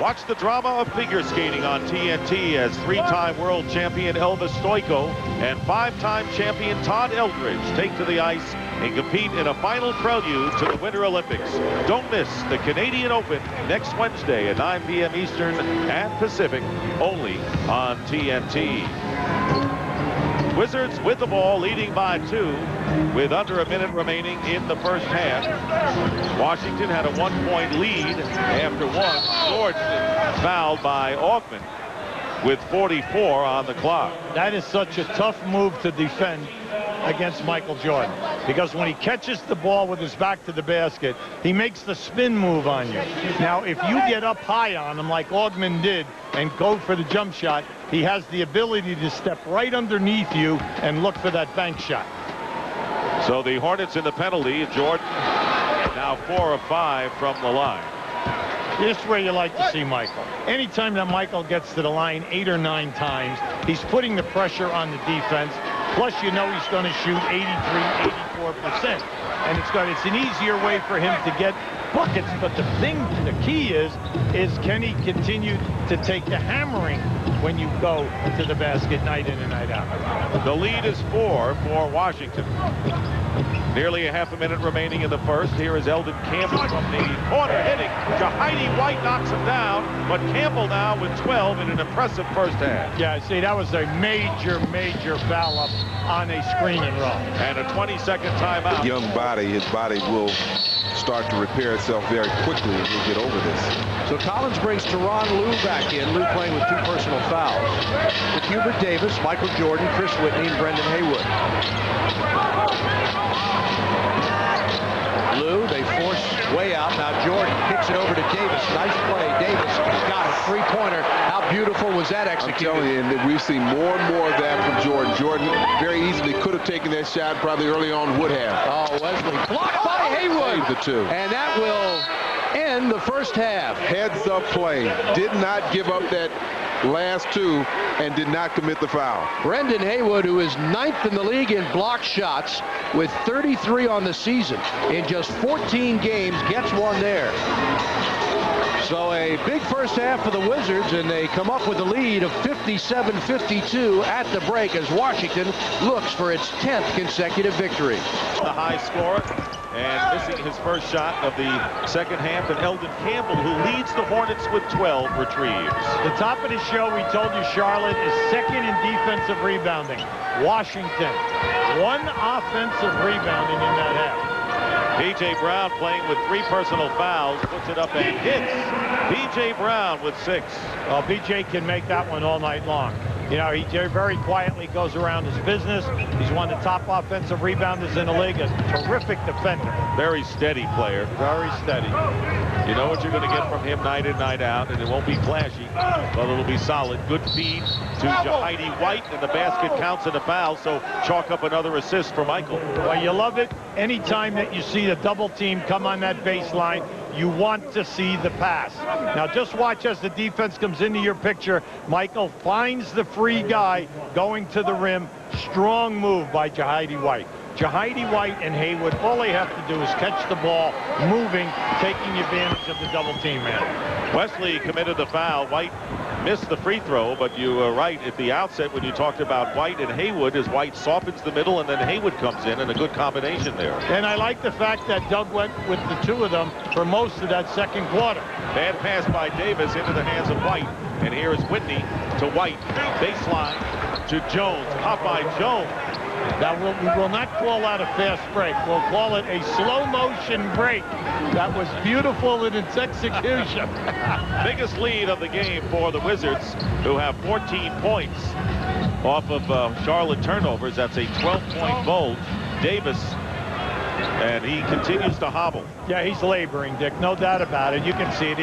Watch the drama of figure skating on TNT as 3-time world champion Elvis Stoico and 5-time champion Todd Eldridge take to the ice and compete in a final prelude to the Winter Olympics. Don't miss the Canadian Open next Wednesday at 9 p.m. Eastern and Pacific, only on TNT. Wizards with the ball, leading by 2 with under a minute remaining in the first half. Washington had a 1-point lead after 1. Jordan fouled by Augman with 44 on the clock. That is such a tough move to defend against Michael Jordan, because when he catches the ball with his back to the basket, he makes the spin move on you. Now, if you get up high on him like Augman did and go for the jump shot, he has the ability to step right underneath you and look for that bank shot. So the Hornets in the penalty. Jordan now 4 of 5 from the line. This is where you like to see Michael. Anytime that Michael gets to the line 8 or 9 times, he's putting the pressure on the defense. Plus, you know he's going to shoot 83, 84%. And it's an easier way for him to get buckets. But the key is can he continue to take the hammering when you go to the basket night in and night out? The lead is 4 for Washington. Nearly a half a minute remaining in the first. Here is Eldon Campbell from the corner hitting. Jahidi White knocks him down, but Campbell now with 12 in an impressive first half. Yeah, see, that was a major foul up on a screen and roll. And a 20-second timeout. Young body, his body will start to repair itself very quickly and he'll get over this. So Collins brings Teron Lue back in. Lue playing with 2 personal fouls. With Hubert Davis, Michael Jordan, Chris Whitney, and Brendan Haywood. Lue, they force way out. Now Jordan kicks it over to Davis. Nice play. Davis got a 3-pointer. How beautiful was that executed? I'm telling you, and we've seen more and more of that from Jordan. Jordan very easily could have taken that shot, probably early on would have. Oh, Wesley blocked by Haywood. The 2. And that will end the first half. Heads up play. Did not give up that last 2 and did not commit the foul. Brendan Haywood, who is 9th in the league in block shots with 33 on the season in just 14 games, gets one there. So a big first half for the Wizards, and they come up with a lead of 57-52 at the break as Washington looks for its 10th consecutive victory. The high scorer and missing his first shot of the second half, and Eldon Campbell, who leads the Hornets with 12 retrieves. The top of the show, we told you Charlotte is 2nd in defensive rebounding. Washington, 1 offensive rebounding in that half. P.J. Brown playing with 3 personal fouls, puts it up and hits. P.J. Brown with 6. Well, P.J. can make that one all night long. You know, he very quietly goes around his business. He's one of the top offensive rebounders in the league. A terrific defender. Very steady player. Very steady. You know what you're going to get from him night in, night out, and it won't be flashy, but it'll be solid. Good feed to Jahidi White, and the basket counts in the foul, so chalk up another assist for Michael. Well, you love it. Anytime that you see the double team come on that baseline, you want to see the pass. Now just watch as the defense comes into your picture. Michael finds the free guy going to the rim. Strong move by Jahidi White. Jahidi White and Haywood, all they have to do is catch the ball, moving, taking advantage of the double team man. Wesley committed the foul. White missed the free throw, but you were right at the outset when you talked about White and Haywood, as White softens the middle and then Haywood comes in, and a good combination there. And I like the fact that Doug went with the 2 of them for most of that second quarter. Bad pass by Davis into the hands of White, and here is Whitney to White. Baseline to Jones. Popeye Jones. Now, we will not call that a fast break. We'll call it a slow motion break. That was beautiful in its execution. Biggest lead of the game for the Wizards, who have 14 points off of Charlotte turnovers. That's a 12-point bulge. Davis, and he continues to hobble. Yeah, he's laboring, Dick. No doubt about it. You can see it.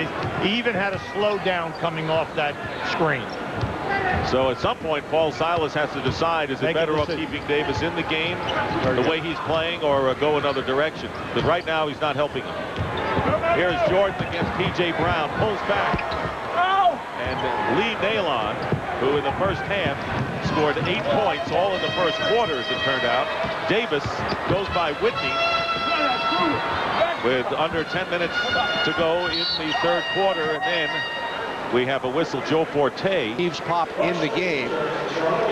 He even had a slow down coming off that screen. So at some point, Paul Silas has to decide, is it better off keeping Davis in the game the way he's playing, or go another direction? Because right now he's not helping him. Here's Jordan against P.J. Brown. Pulls back. And Lee Nailon, who in the first half scored 8 points, all in the first quarter as it turned out. Davis goes by Whitney with under 10 minutes to go in the third quarter, and then we have a whistle. Joe Forte. Eves pop in the game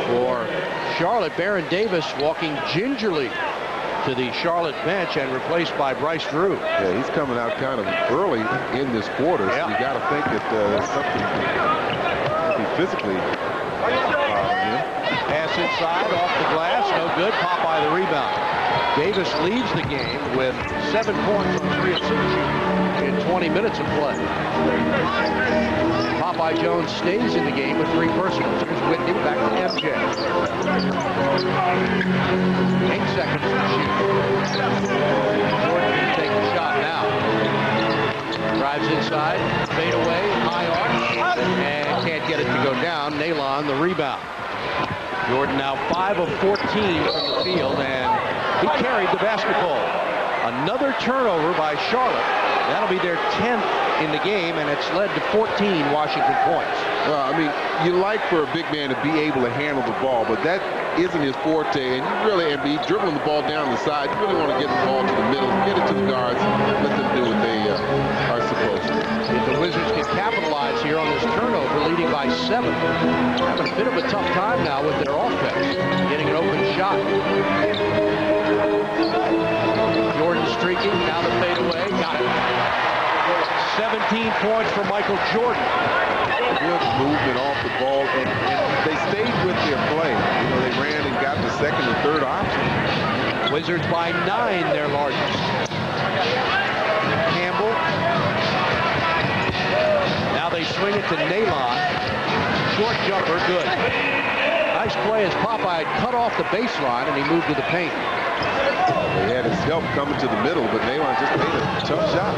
for Charlotte. Baron Davis walking gingerly to the Charlotte bench and replaced by Bryce Drew. Yeah, he's coming out kind of early in this quarter. Yeah. So you got to think that something physically. Pass inside, off the glass, no good. Popeye the rebound. Davis leaves the game with 7 points from 3 of 6 shooting in 20 minutes of play. Popeye Jones stays in the game with 3 personals. Here's Whitney back to MJ. 8 seconds to shoot. Jordan can take the shot now. Drives inside, fade away, high arc, and can't get it to go down. Nalon the rebound. Jordan now 5 of 14 from the field, and he carried the basketball. Another turnover by Charlotte. That'll be their 10th in the game, and it's led to 14 Washington points. Well, I mean, you like for a big man to be able to handle the ball, but that isn't his forte, and you really, and be dribbling the ball down the side, you really want to get the ball to the middle, get it to the guards, let them do what they are supposed to. If the Wizards can capitalize here on this turnover, leading by 7, having a bit of a tough time now with their offense, getting an open shot. Jordan streaking, now the fadeaway, got it. 17 points for Michael Jordan. Good movement off the ball, and they stayed with their play. You know, they ran and got the second and third option. Wizards by 9, their largest. Campbell. Now they swing it to Nalon. Short jumper, good. Nice play as Popeye had cut off the baseline and he moved to the paint. They had his help coming to the middle, but Nalon just made a tough shot.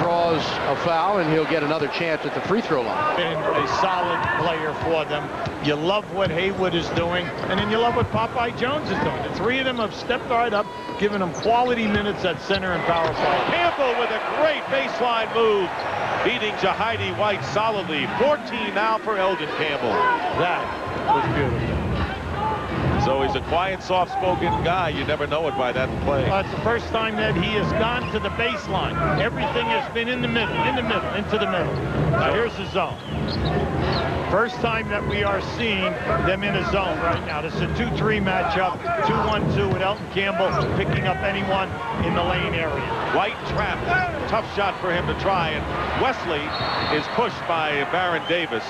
Draws a foul, and he'll get another chance at the free throw line. Been a solid player for them. You love what Haywood is doing, and then you love what Popeye Jones is doing. The 3 of them have stepped right up, giving them quality minutes at center and power forward. Campbell with a great baseline move, beating Jahidi White solidly. 14 now for Elgin Campbell. That was beautiful. So he's a quiet, soft-spoken guy. You never know it by that play. It's the first time that he has gone to the baseline. Everything has been in the middle, into the middle. Now here's the zone. First time that we are seeing them in a zone right now. This is a 2-3 matchup, 2-1-2 with Elgin Campbell picking up anyone in the lane area. White trapped. Tough shot for him to try, and Wesley is pushed by Baron Davis.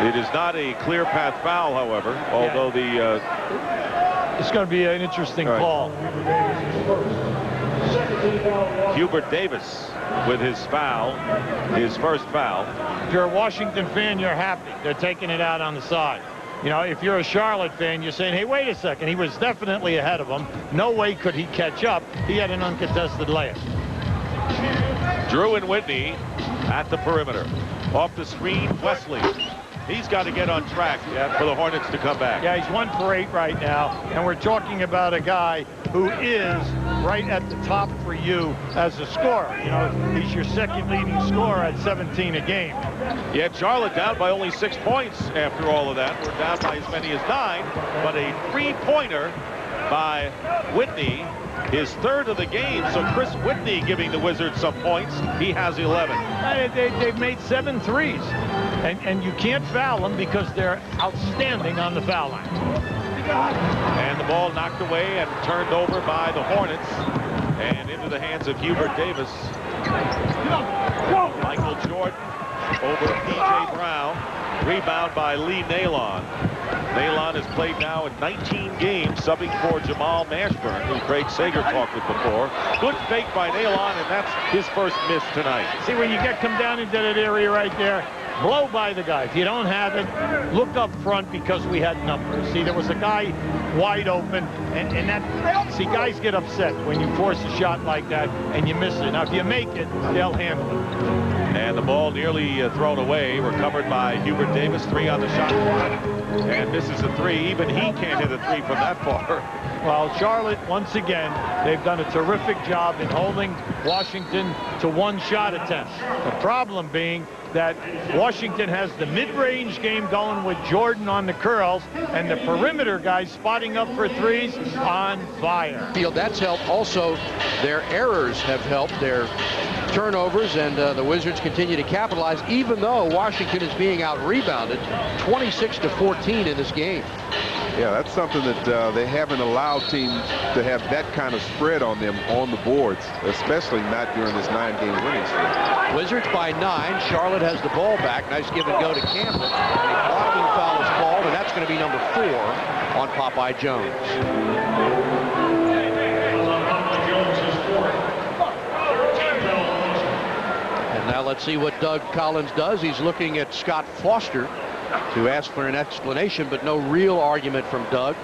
It is not a clear path foul, however, although it's going to be an interesting call. Hubert Davis with his foul, his first foul. If you're a Washington fan, you're happy. They're taking it out on the side. You know, if you're a Charlotte fan, you're saying, hey, wait a second. He was definitely ahead of him. No way could he catch up. He had an uncontested layup. Drew and Whitney at the perimeter. Off the screen, Wesley. He's got to get on track for the Hornets to come back. Yeah, he's 1 for 8 right now, and we're talking about a guy who is right at the top for you as a scorer. You know, he's your second leading scorer at 17 a game. Yeah, Charlotte down by only 6 points after all of that. We're down by as many as 9, but a 3-pointer by Whitney, his 3rd of the game. So Chris Whitney giving the Wizards some points. He has 11. They've made 7 threes. And you can't foul them because they're outstanding on the foul line. And the ball knocked away and turned over by the Hornets and into the hands of Hubert Davis. Michael Jordan over P.J. Brown. Rebound by Lee Nalon. Nalon has played now in 19 games, subbing for Jamal Mashburn, who Craig Sager talked with before. Good fake by Nalon, and that's his first miss tonight. See, when you come down into that area right there, blow by the guy. If you don't have it, look up front because we had numbers. See, there was a guy wide open, and that, see, guys get upset when you force a shot like that and you miss it. Now, if you make it, they'll handle it. And the ball nearly thrown away, recovered by Hubert Davis. 3 on the shot clock, and misses a 3. Even he can't hit a 3 from that far. Well, Charlotte, once again, they've done a terrific job in holding Washington to 1 shot attempt. The problem being that Washington has the mid-range game going with Jordan on the curls, and the perimeter guys spotting up for threes on fire. That's helped. Also, their errors have helped, their turnovers, and the Wizards continue to capitalize, even though Washington is being out-rebounded 26-14 in this game. Yeah, that's something that they haven't allowed teams to have that kind of spread on them on the boards, especially not during this 9-game winning streak. Wizards by 9. Charlotte has the ball back. Nice give and go to Campbell. And a blocking foul is called, and that's going to be number 4 on Popeye Jones. And now let's see what Doug Collins does. He's looking at Scott Foster to ask for an explanation, but no real argument from Doug,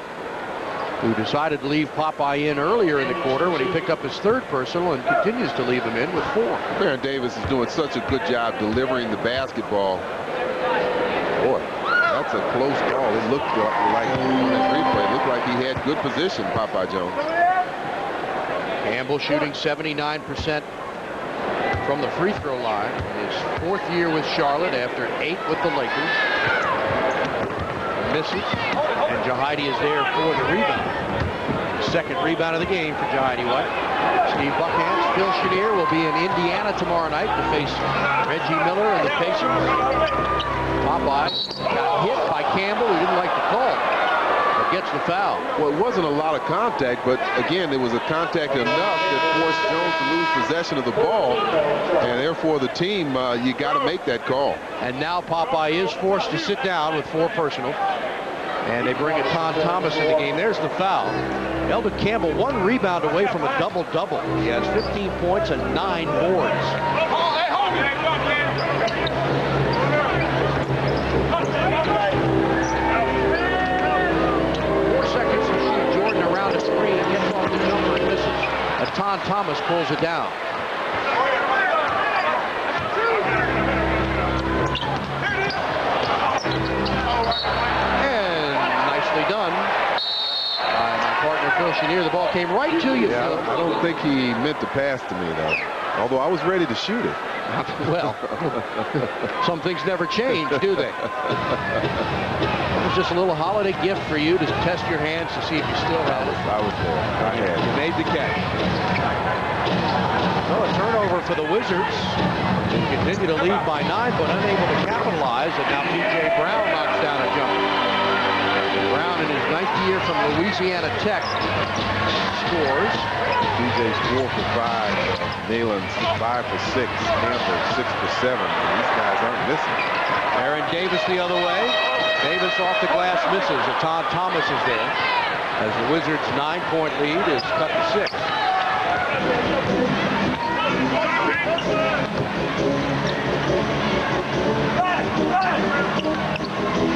who decided to leave Popeye in earlier in the quarter when he picked up his 3rd personal and continues to leave him in with 4. Baron Davis is doing such a good job delivering the basketball. Boy, that's a close call. It looked like on that replay, it looked like he had good position, Popeye Jones. Campbell shooting 79% from the free throw line. His 4th year with Charlotte after 8 with the Lakers. Misses, and Jahidi is there for the rebound. 2nd rebound of the game for Jahidi White. Steve Buckhantz, Phil Chenier will be in Indiana tomorrow night to face Reggie Miller and the Pacers. Popeye got hit by Campbell, who didn't like the call, but gets the foul. Well, it wasn't a lot of contact, but again, there was a contact enough that forced Jones to lose possession of the ball, and therefore the team, you got to make that call. And now Popeye is forced to sit down with 4 personal. And they bring Etan Thomas in the game. There's the foul. Eldon Campbell 1 rebound away from a double-double. He has 15 points and 9 boards. 4 seconds to shoot. Jordan around the screen, gets off the jumper and misses. Etan Thomas pulls it down. Done by my partner Phil Chenier. The ball came right to you, yeah, Phil. I don't think he meant to pass to me, though. Although I was ready to shoot it. Well, some things never change, do they? It was just a little holiday gift for you to test your hands to see if you still had it. I was there. I had it. You made the catch. So a turnover for the Wizards. They continue to lead by 9, but unable to capitalize. And now P.J. Brown knocks down a jumper. Brown in his 9th year from Louisiana Tech scores. DJ's 4 for 5. Nealon's 5 for 6. Campbell 6 for 7. These guys aren't missing. Aaron Davis the other way. Davis off the glass misses. Etan Thomas is there as the Wizards' 9-point lead is cut to 6.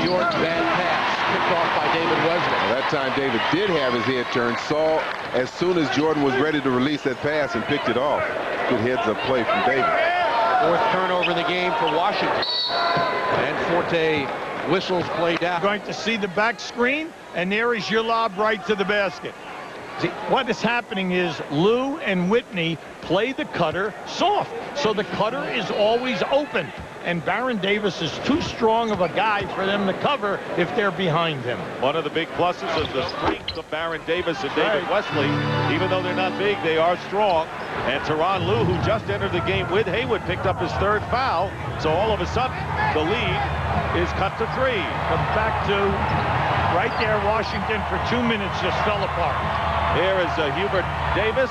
Jordan's bad pass. Picked off by David Wesley. Well, that time David did have his head turned, saw as soon as Jordan was ready to release that pass and picked it off. Good heads-up play from David. 4th turnover in the game for Washington. And Forte whistles play down. Going to see the back screen, and there is your lob right to the basket. See, what is happening is Lou and Whitney play the cutter soft, so the cutter is always open. And Baron Davis is too strong of a guy for them to cover if they're behind him. One of the big pluses is the strength of Baron Davis and David Wesley. Even though they're not big, they are strong. And Tyronn Lue, who just entered the game with Haywood, picked up his 3rd foul. So all of a sudden, the lead is cut to 3. Come back to right there, Washington for 2 minutes just fell apart. Here is Hubert Davis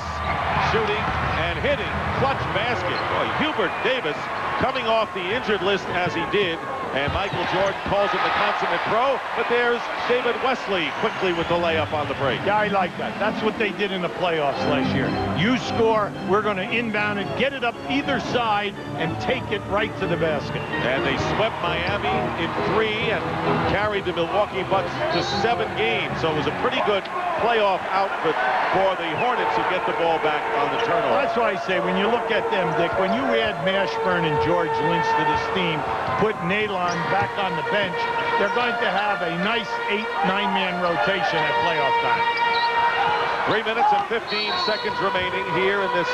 shooting and hitting. Clutch basket. Boy, Hubert Davis coming off the injured list as he did, and Michael Jordan calls him the consummate pro, but there's David Wesley quickly with the layup on the break. Yeah, I like that. That's what they did in the playoffs last year. You score, we're going to inbound it, get it up either side, and take it right to the basket. And they swept Miami in 3 and carried the Milwaukee Bucks to 7 games, so it was a pretty good playoff output for the Hornets to get the ball back on the turnover. That's why I say, when you look at them, Dick, when you add Mashburn and George Lynch to this team, put Nalon back on the bench, they're going to have a nice 8-9-man rotation at playoff time. 3 minutes and 15 seconds remaining here in this.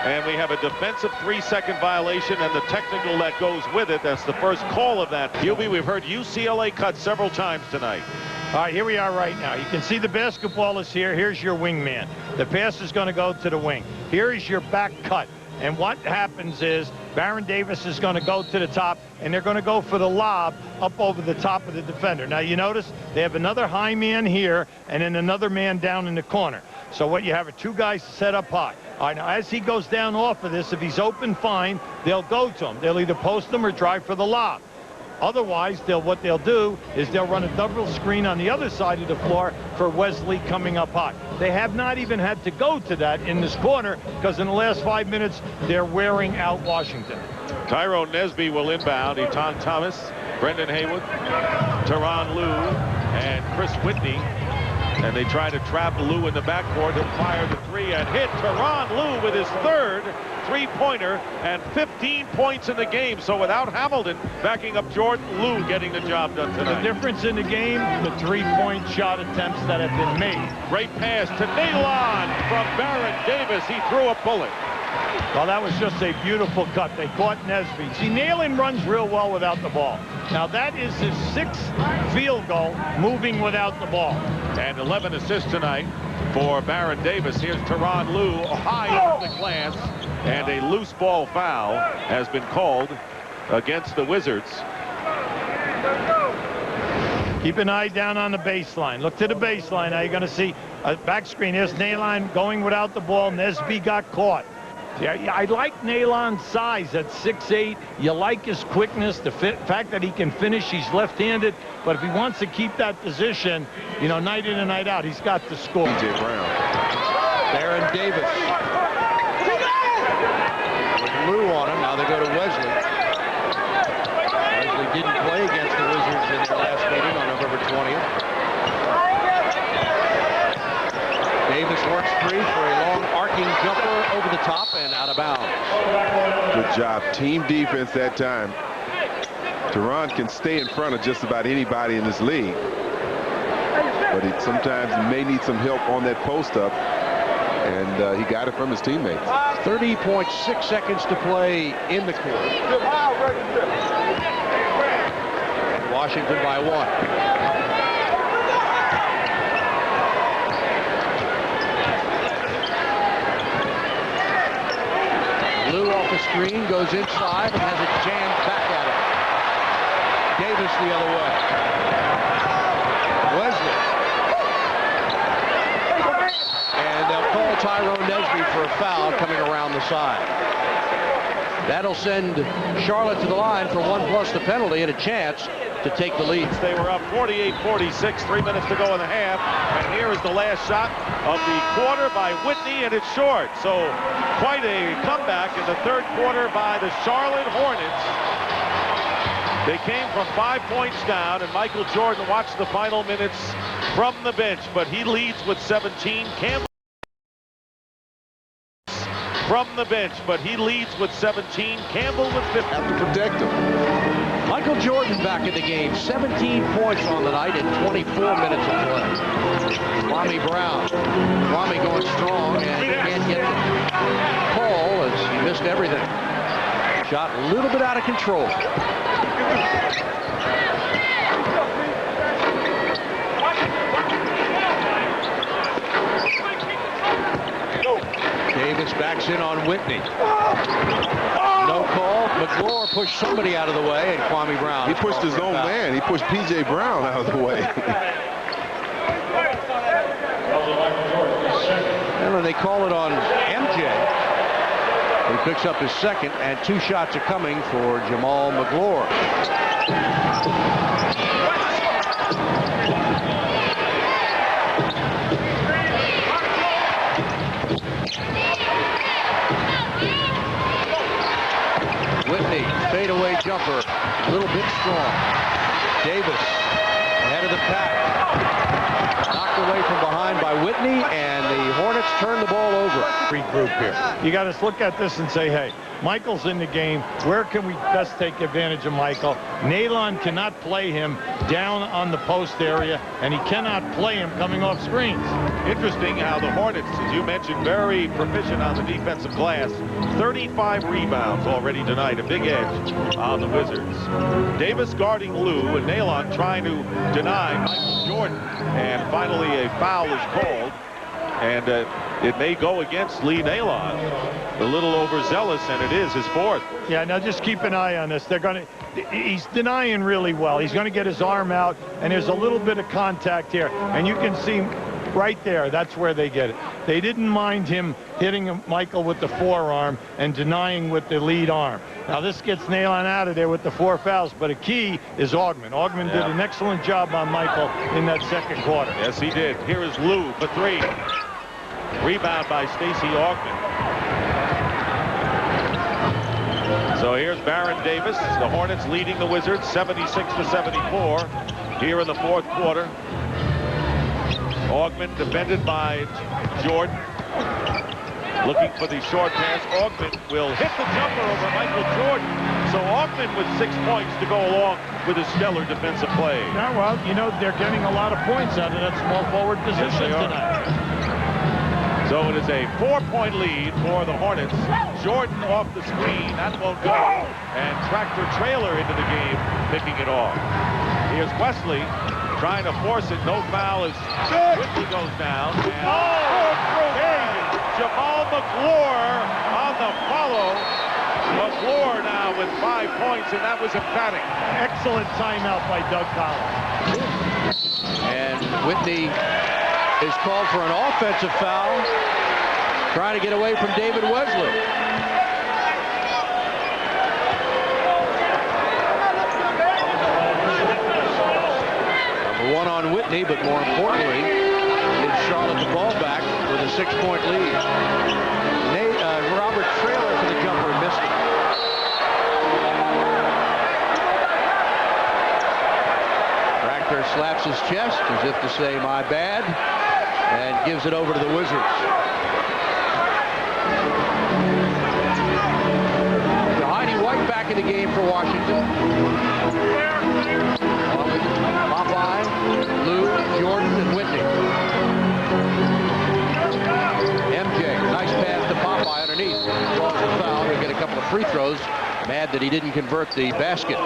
And we have a defensive 3-second violation and the technical that goes with it. That's the first call of that. QB, we've heard UCLA cut several times tonight. All right, here we are right now. You can see the basketball is here. Here's your wingman. The pass is going to go to the wing. Here is your back cut. And what happens is Baron Davis is going to go to the top, and they're going to go for the lob up over the top of the defender. Now, you notice they have another high man here and then another man down in the corner. So what you have are two guys set up high. All right, now, as he goes down off of this, if he's open, fine, they'll go to him. They'll either post him or drive for the lob. Otherwise, what they'll do is they'll run a double screen on the other side of the floor for Wesley coming up high. They have not even had to go to that in this corner because in the last 5 minutes, they're wearing out Washington. Tyrone Nesby will inbound. Eton Thomas, Brendan Haywood, Teron Lou, and Chris Whitney. And they try to trap Lou in the backcourt. He'll fire the three and hit Teron Lou with his third three-pointer and 15 points in the game. So without Hamilton backing up Jordan, Lou getting the job done tonight. The difference in the game, the three-point shot attempts that have been made. Great pass to Nalon from Baron Davis. He threw a bullet. Well, that was just a beautiful cut. They caught Nesby. See, Nalon runs real well without the ball. Now, that is his 6th field goal moving without the ball. And 11 assists tonight for Baron Davis. Here's Teron Lou high off the glass. And a loose ball foul has been called against the Wizards. Keep an eye down on the baseline. Look to the baseline. Now you're going to see a back screen. Here's Nalon going without the ball. Nesby got caught. Yeah, I like Nalon's size at 6'8". You like his quickness, the fact that he can finish. He's left-handed, but if he wants to keep that position, you know, night in and night out, he's got to score. P.J. Brown. Baron Davis. With Lou on him. Now they go to Wesley. Wesley didn't play against the Wizards in their last meeting on November 20th. Davis works free for a long arcing jumper over the top and out of bounds. Good job. Team defense that time. Teron can stay in front of just about anybody in this league. But sometimes he may need some help on that post-up. And he got it from his teammates. 30.6 seconds to play in the quarter. Washington by 1. Lou off the screen, goes inside and has it jammed back at him. Davis the other way. Wesley. And they'll call Tyrone Nesby for a foul coming around the side. That'll send Charlotte to the line for 1+ the penalty and a chance to take the lead. They were up 48-46, 3 minutes to go in the half. And here is the last shot of the quarter by Whitney, and it's short. So quite a comeback in the third quarter by the Charlotte Hornets. They came from 5 points down, and Michael Jordan watched the final minutes from the bench, but he leads with 17. Campbell from the bench, but he leads with 17. Campbell with 15. Have to protect him. Michael Jordan back in the game. 17 points on the night in 24 minutes of play. Kwame Brown. Kwame going strong, and he can't get the call as he missed everything. Shot a little bit out of control. Davis backs in on Whitney. No call. McGlure pushed somebody out of the way, and Kwame Brown. He pushed his own man. He pushed P.J. Brown out of the way. And then they call it on MJ. He picks up his second, and 2 shots are coming for Jamal McGlure. Whitney, fadeaway jumper, a little bit strong. Davis, ahead of the pack. Knocked away from behind by Whitney, and the Hornets turn the ball over. Group here. You got to look at this and say, hey, Michael's in the game. Where can we best take advantage of Michael? Nalon cannot play him down on the post area, and he cannot play him coming off screens. Interesting how the Hornets, as you mentioned, very proficient on the defensive glass. 35 rebounds already tonight, a big edge on the Wizards. Davis guarding Lou, and Nalon trying to deny Michael Jordan. And finally a foul is called. And it may go against Lee Nalon. A little overzealous, and it is his fourth. Yeah, now just keep an eye on this. He's denying really well. He's going to get his arm out, and there's a little bit of contact here. And you can see right there, that's where they get it. They didn't mind him hitting Michael with the forearm and denying with the lead arm. Now this gets Nalon out of there with the 4 fouls, but a key is Augman. Augman did an excellent job on Michael in that second quarter. Yes, he did. Here is Lou for 3. Rebound by Stacey Augman. So here's Baron Davis. The Hornets leading the Wizards 76-74 here in the fourth quarter. Augman defended by Jordan. Looking for the short pass. Augman will hit the jumper over Michael Jordan. So Augman with 6 points to go along with his stellar defensive play. Yeah, well, you know, they're getting a lot of points out of that small forward position tonight. So it is a 4-point lead for the Hornets. Jordan off the screen. That won't go. And tractor trailer into the game, picking it off. Here's Wesley trying to force it. No foul as Whitley goes down. And Jamal McClure on the follow. McClure now with 5 points, and that was emphatic. Excellent timeout by Doug Collins. And Whitney is called for an offensive foul, trying to get away from David Wesley. Number 1 on Whitney, but more importantly, gives Charlotte the ball back with a 6-point lead. Robert Traylor for the jumper, missed it. Tractor slaps his chest as if to say, my bad, and gives it over to the Wizards. Heidi White back in the game for Washington. Along with Popeye, Lou, Jordan, and Whitney. MJ, nice pass to Popeye underneath. Draws the foul. He'll get a couple of free throws. Mad that he didn't convert the basket.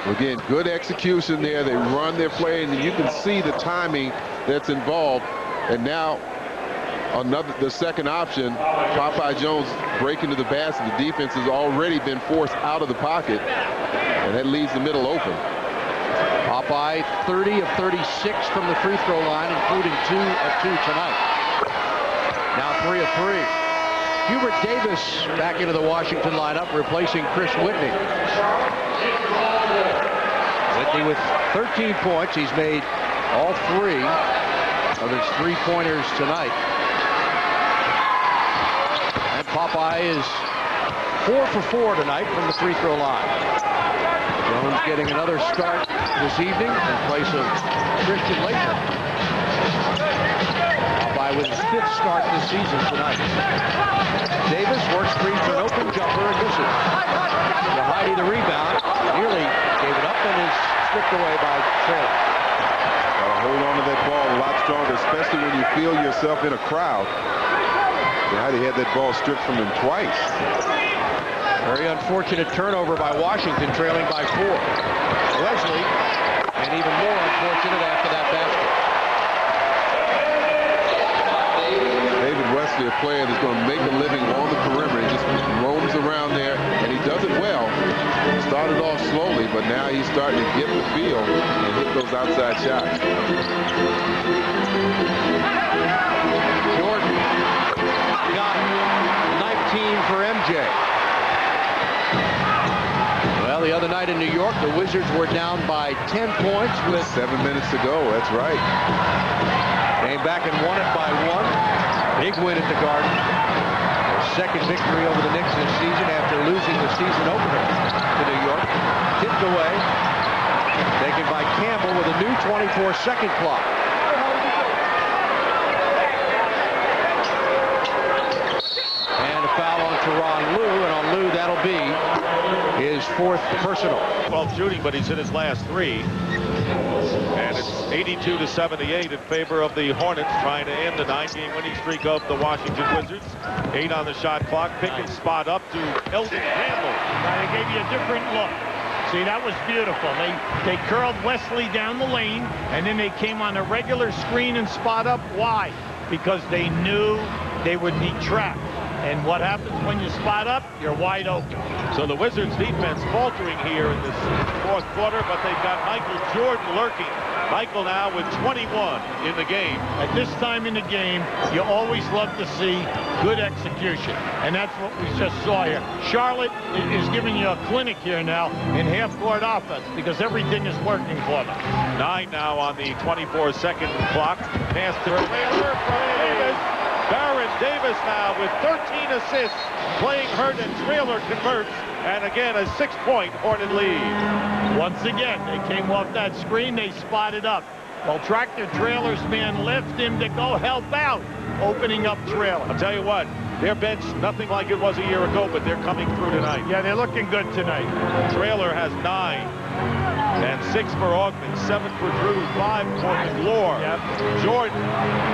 Again, good execution there. They run their play, and you can see the timing that's involved. And now the second option, Popeye Jones breaking to the basket. The defense has already been forced out of the pocket, and that leaves the middle open. Popeye 30 of 36 from the free throw line, including 2 of 2 tonight. Now 3 of 3. Hubert Davis back into the Washington lineup, replacing Chris Whitney. Whitney with 13 points. He's made all 3 of his 3-pointers tonight. And Popeye is 4 for 4 tonight from the free throw line. Jones getting another start this evening in place of Christian Laettner. Popeye with his 5th start this season tonight. Davis works free for an open jumper and misses. Heidi the rebound, nearly gave it up and is stripped away by Traylor. Gotta hold on to that ball a lot stronger, especially when you feel yourself in a crowd. Heidi had that ball stripped from him twice. Very unfortunate turnover by Washington, trailing by 4. Wesley, and even more unfortunate after that basket. David Wesley, a player that's going to make a living on the perimeter. He just roams around there, and he does it well. Started off slowly, but now he's starting to get the feel and hit those outside shots. Jordan got it. 19 for MJ. Well, the other night in New York, the Wizards were down by 10 points with 7 minutes to go. That's right. Came back and won it by 1. Big win at the Garden. Their second victory over the Knicks this season after losing the season opener to New York. Tipped away. Taken by Campbell with a new 24-second clock. And a foul on Teron Lou, and on Lou, that'll be his 4th personal. 12 shooting, but he's hit his last 3. And it's 82-78 in favor of the Hornets, trying to end the 9-game winning streak of the Washington Wizards. 8 on the shot clock. Pick and spot up to Eldon Campbell. Now they gave you a different look. See, that was beautiful. They curled Wesley down the lane, and then they came on a regular screen and spot up. Why? Because they knew they would be trapped. And what happens when you spot up? You're wide open. So the Wizards defense faltering here in this fourth quarter, but they've got Michael Jordan lurking. Michael now with 21 in the game. At this time in the game, you always love to see good execution. And that's what we just saw here. Charlotte is giving you a clinic here now in half-court offense because everything is working for them. 9 now on the 24-second clock. Pass to Traylor from Davis. Baron Davis now with 13 assists, playing hurt, and Traylor converts. And again, a 6-point Hornet lead. Once again, they came off that screen, they spotted up. Well, Tractor Traylor's man left him to go help out, opening up Traylor. I'll tell you what, their bench, nothing like it was a year ago, but they're coming through tonight. Yeah, they're looking good tonight. Traylor has 9. And 6 for Augman, 7 for Drew, 5 for McLaurin. Yep. Jordan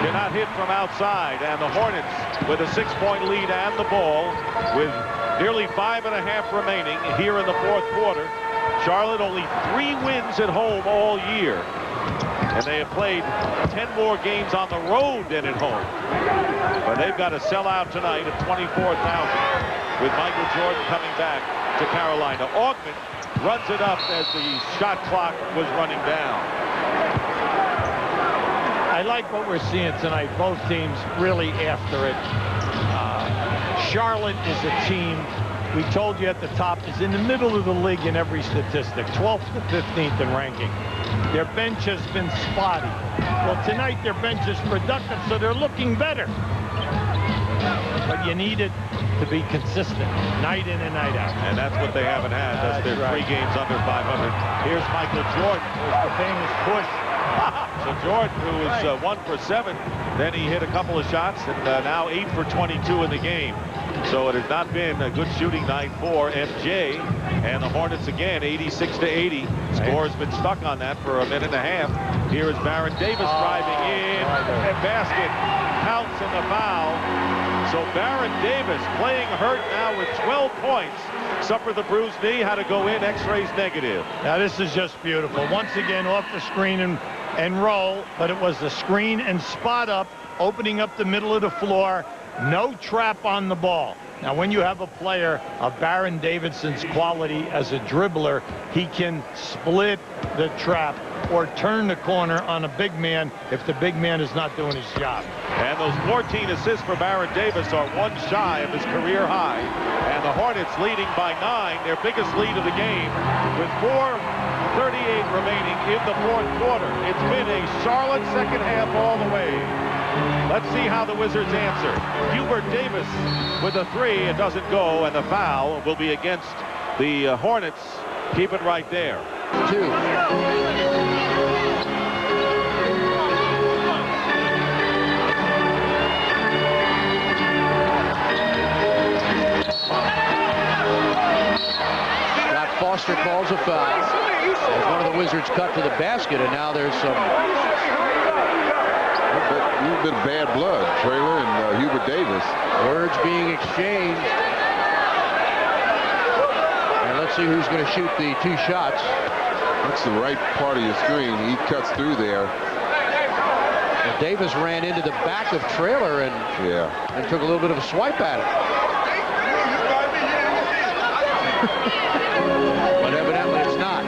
cannot hit from outside, and the Hornets with a 6-point lead and the ball with nearly 5.5 remaining here in the fourth quarter. Charlotte only 3 wins at home all year, and they have played 10 more games on the road than at home. But they've got a sellout tonight of 24,000 with Michael Jordan coming back to Carolina. Augman runs it up as the shot clock was running down. I like what we're seeing tonight. Both teams really after it. Charlotte is a team, we told you at the top, is in the middle of the league in every statistic, 12th to 15th in ranking. Their bench has been spotty. Well, tonight their bench is productive, so they're looking better. But you need it to be consistent, night in and night out. And that's what they haven't had. That's their 3 games under 500. Here's Michael Jordan. There's the famous push. So Jordan, who is 1 for 7, then he hit a couple of shots, and now 8 for 22 in the game. So it has not been a good shooting night for MJ. And the Hornets again, 86-80. Score has been stuck on that for a minute and a half. Here is Baron Davis driving in, and basket counts in the foul. So Baron Davis playing hurt now with 12 points. Suffered the bruised knee, had to go in, x-rays negative. Now this is just beautiful. Once again off the screen and roll, but it was the screen and spot up, opening up the middle of the floor. No trap on the ball. Now when you have a player of Baron Davidson's quality as a dribbler, he can split the trap or turn the corner on a big man if the big man is not doing his job. And those 14 assists for Baron Davis are 1 shy of his career high. And the Hornets leading by 9, their biggest lead of the game, with 4:38 remaining in the fourth quarter. It's been a Charlotte second half all the way. Let's see how the Wizards answer. Hubert Davis with a 3. It doesn't go, and the foul will be against the Hornets. Keep it right there. 2. Scott Foster calls a foul. As one of the Wizards cut to the basket, and now there's some a little bit of bad blood, Traylor and Hubert Davis. words being exchanged. And let's see who's going to shoot the 2 shots. That's the right part of your screen. He cuts through there. And Davis ran into the back of Traylor and took a little bit of a swipe at it. But evidently it's not.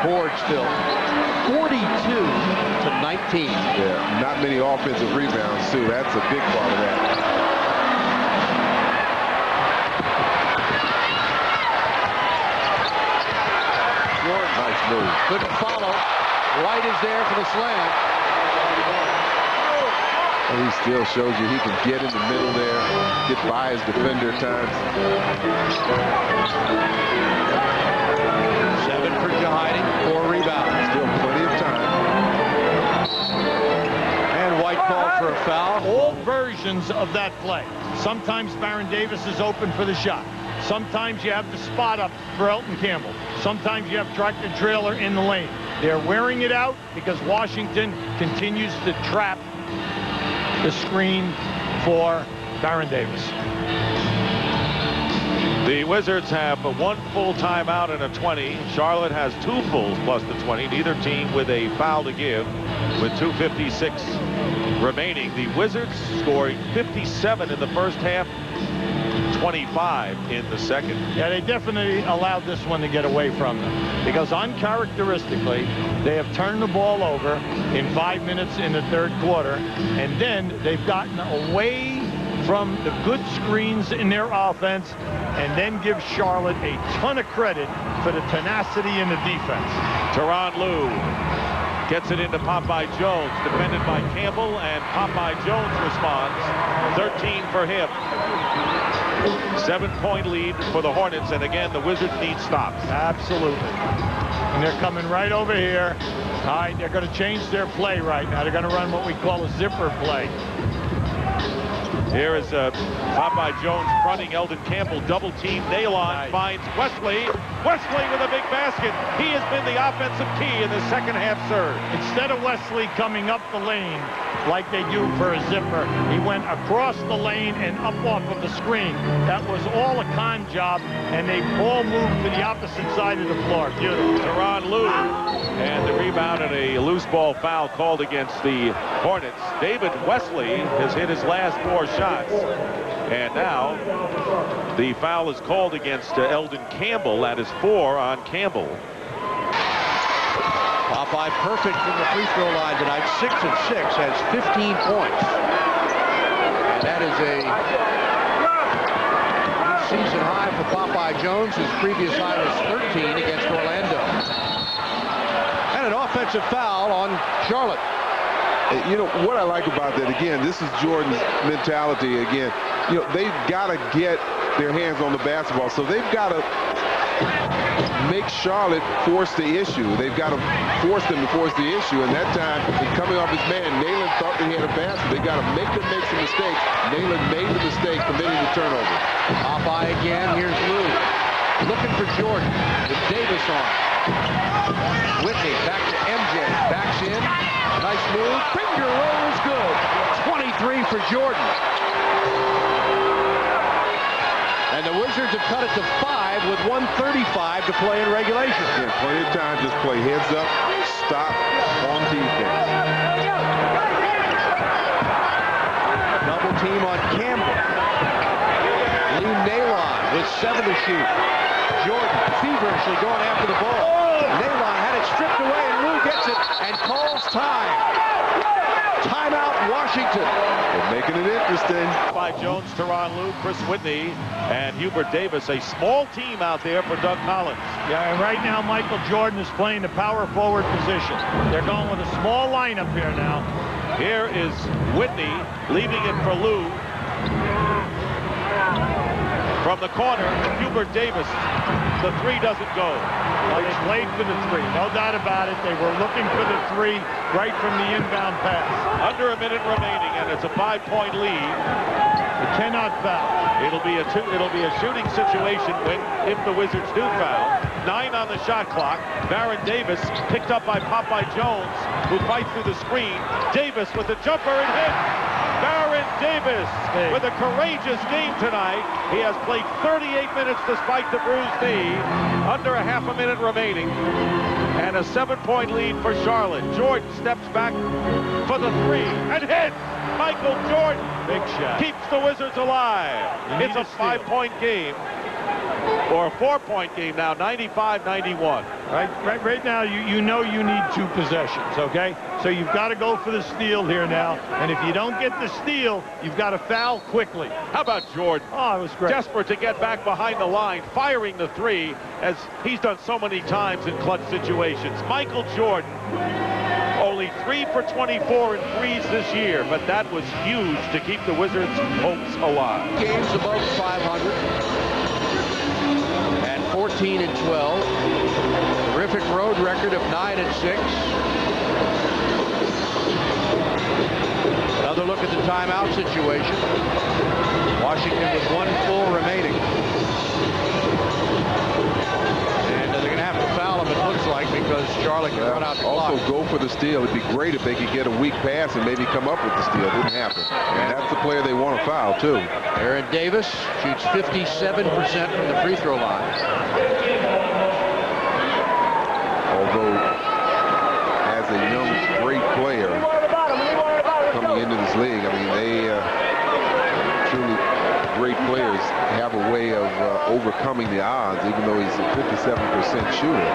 Board still 42-19. Yeah, not many offensive rebounds too. That's a big part of that. Jordan, nice move. Couldn't follow. White is there for the slam. And he still shows you he can get in the middle there, get by his defender at times. 7 for Jahidi, 4 rebounds. Still plenty of time. And White called for a foul. All versions of that play. Sometimes Baron Davis is open for the shot. Sometimes you have the spot up for Elton Campbell. Sometimes you have tractor trailer in the lane. They're wearing it out because Washington continues to trap the screen for Baron Davis. The Wizards have 1 full timeout and a 20. Charlotte has 2 fulls plus the 20. Neither team with a foul to give with 2:56 remaining. The Wizards scoring 57 in the first half, 25 in the second. Yeah, they definitely allowed this one to get away from them because uncharacteristically they have turned the ball over in 5 minutes in the third quarter, and then they've gotten away from the good screens in their offense and then give Charlotte a ton of credit for the tenacity in the defense. Tyronn Lue gets it into Popeye Jones, defended by Campbell, and Popeye Jones responds. 13 for him. 7-point lead for the Hornets, and again, the Wizards need stops. Absolutely. And they're coming right over here. All right, they're going to change their play right now. They're going to run what we call a zipper play. Here is Popeye Jones fronting Eldon Campbell. Double team. Nailon finds Wesley. Wesley with a big basket. He has been the offensive key in the second half surge. Instead of Wesley coming up the lane like they do for a zipper, he went across the lane and up off of the screen. That was all a con job, and they all moved to the opposite side of the floor. Beautiful. Tyronn Lue, and the rebound and a loose ball foul called against the Hornets. David Wesley has hit his last 4 shots, and now the foul is called against Eldon Campbell. That is 4 on Campbell. Popeye perfect from the free throw line tonight. 6 of 6, has 15 points. And that is a season high for Popeye Jones. His previous high was 13 against Orlando. And an offensive foul on Charlotte. You know, what I like about that, again, this is Jordan's mentality again. You know, they've got to get their hands on the basketball, so they've got to make Charlotte force the issue. They've got to force them to force the issue, and that time, coming off his man, Nayland thought that he had a basket. They got to make them make some mistakes. Nayland made the mistake, committing the turnover. Popeye again. Here's Lue. Looking for Jordan with Davis on. Whitney back to MJ. Backs in. Nice move. Finger roll is good. 23 for Jordan. And the Wizards have cut it to 5 with 1:35 to play in regulation. Yeah, plenty of time. Just play heads up, stop on defense. Double team on Campbell. Lee Nailon with 7 to shoot. Jordan feverishly going after the ball. Nailon had it stripped away, and Lue gets it and calls time. Timeout, Washington. They're making it interesting. By Jones, Tyronn Lue, Chris Whitney, and Hubert Davis. A small team out there for Doug Collins. Yeah, and right now Michael Jordan is playing the power forward position. They're going with a small lineup here now. Here is Whitney leaving it for Lue. From the corner, Hubert Davis. The 3 doesn't go. Well, they played for the 3, no doubt about it. They were looking for the 3 right from the inbound pass. Under a minute remaining, and it's a 5-point lead. They cannot foul. It'll be a shooting situation if the Wizards do foul. 9 on the shot clock. Baron Davis picked up by Popeye Jones, who fights through the screen. Davis with the jumper and hit. Baron Davis with a courageous game tonight. He has played 38 minutes despite the bruised knee. Under a half a minute remaining. And a 7-point lead for Charlotte. Jordan steps back for the 3 and hits. Michael Jordan. Big shot. Keeps the Wizards alive. It's a 5-point game. Or a 4-point game now, 95-91. Right now, you know you need 2 possessions, okay? So you've got to go for the steal here now. And if you don't get the steal, you've got to foul quickly. How about Jordan? Oh, it was great. Desperate to get back behind the line, firing the 3, as he's done so many times in clutch situations. Michael Jordan, only 3 for 24 in threes this year, but that was huge to keep the Wizards' hopes alive. Games above 500 and 14-12. Terrific road record of 9-6. Another look at the timeout situation. Washington with 1 full remaining. And they're going to have to foul him, it looks like, because Charlotte can run out the clock. Also go for the steal. It'd be great if they could get a weak pass and maybe come up with the steal. It didn't happen. And that's the player they want to foul, too. Aaron Davis shoots 57% from the free throw line. Although, as a young, great player coming into this league, I mean, they truly great players have a way of overcoming the odds, even though he's a 57% shooter.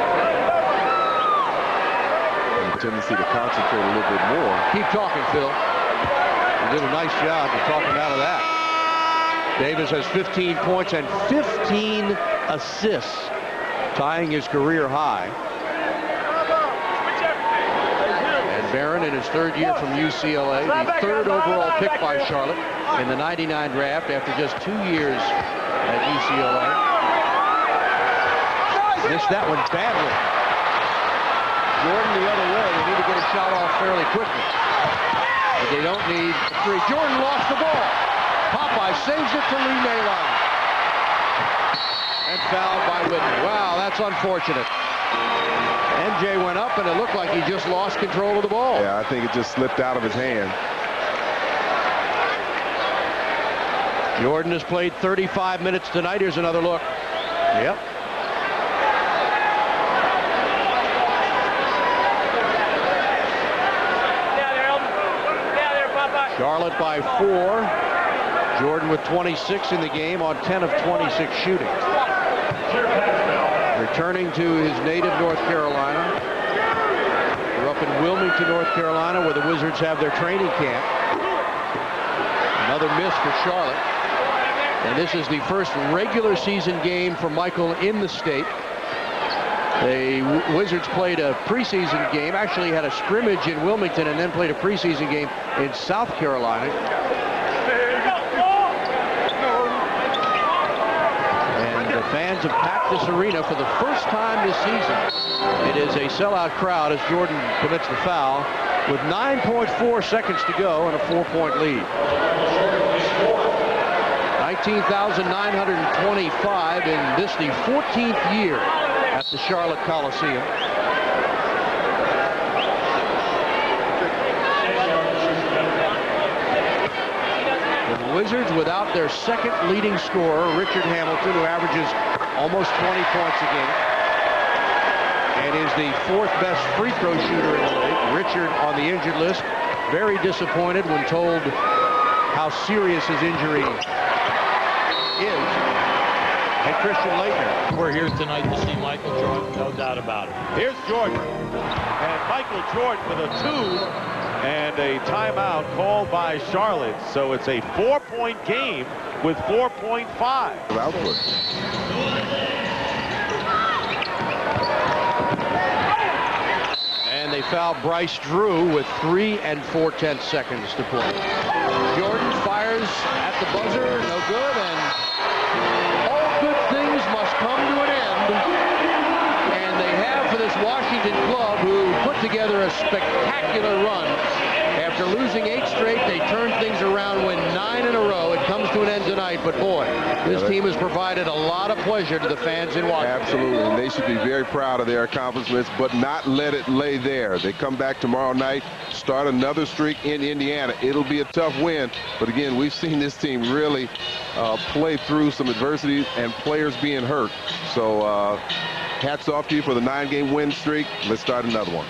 And a tendency to concentrate a little bit more. Keep talking, Phil. You did a nice job of talking out of that. Davis has 15 points and 15 assists, tying his career high. And Barron, in his 3rd year from UCLA, the 3rd overall pick by Charlotte in the '99 draft after just 2 years at UCLA. Missed that one badly. Jordan the other way. They need to get a shot off fairly quickly. But they don't need a 3. Jordan lost the ball. Popeye saves it to Lee Naylor. And fouled by Whitney. Wow, that's unfortunate. MJ went up, and it looked like he just lost control of the ball. Yeah, I think it just slipped out of his hand. Jordan has played 35 minutes tonight. Here's another look. Yep. Charlotte by 4. Jordan with 26 in the game on 10 of 26 shooting. Returning to his native North Carolina. Grew up in Wilmington, North Carolina, where the Wizards have their training camp. Another miss for Charlotte. And this is the first regular season game for Michael in the state. The Wizards played a preseason game, actually had a scrimmage in Wilmington, and then played a preseason game in South Carolina. And the fans have packed this arena for the first time this season. It is a sellout crowd as Jordan commits the foul with 9.4 seconds to go and a 4-point lead. 19,925 in this, the 14th year at the Charlotte Coliseum. The Wizards without their second leading scorer, Richard Hamilton, who averages almost 20 points a game and is the 4th best free throw shooter in the league. Richard on the injured list, very disappointed when told how serious his injury is. And Christian Laettner. We're here tonight to see Michael Jordan, no doubt about it. Here's Jordan. And Michael Jordan with a 2 and a timeout called by Charlotte. So it's a 4-point game with 4.5. Output. And they foul Bryce Drew with 3 4/10 seconds to play. Jordan fires at the buzzer, no good, and all good things must come to an end. And they have for this Washington club, who put together a spectacular run. After losing 8 straight, they turned things around, win 9 in a row. It comes to an end tonight, but boy, this team has provided a lot of pleasure to the fans in Washington. Absolutely, and they should be very proud of their accomplishments, but not let it lay there. They come back tomorrow night, start another streak in Indiana. It'll be a tough win, but again, we've seen this team really play through some adversity and players being hurt. So hats off to you for the 9-game win streak. Let's start another one.